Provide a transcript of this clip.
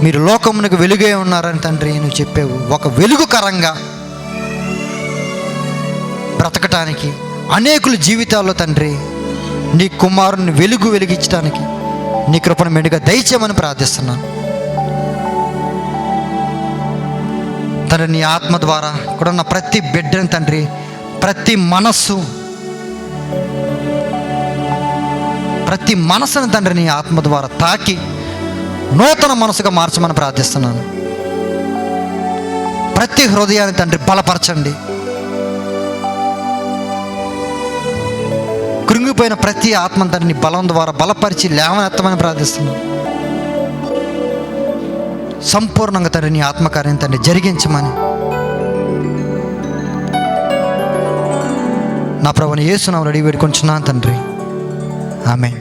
మీరు లోకమునకు వెలుగే ఉన్నారని తండ్రి నువ్వు చెప్పావు. ఒక వెలుగుకరంగా బ్రతకటానికి అనేకుల జీవితాల్లో తండ్రి నీ కుమారుని వెలిగించడానికి నీ కృపను మెండుగా దయచేయమని ప్రార్థిస్తున్నాను తండ్రి. నీ ఆత్మ ద్వారా ఇక్కడ ఉన్న ప్రతి బిడ్డని తండ్రి, ప్రతి మనసును తండ్రి నీ ఆత్మ ద్వారా తాకి నూతన మనసుగా మార్చమని ప్రార్థిస్తున్నాను. ప్రతి హృదయాన్ని తండ్రి బలపరచండి. కృంగిపోయిన ప్రతి ఆత్మ తండ్రిని బలం ద్వారా బలపరిచి లేవనెత్తమని ప్రార్థిస్తున్నాను. సంపూర్ణంగా తండ్రి నీ ఆత్మకార్యం తండ్రి జరిగించమని నా ప్రభువుని యేసు నామములో అడిగి వేడుకొంచున్నాను తండ్రి. ఆమేన్.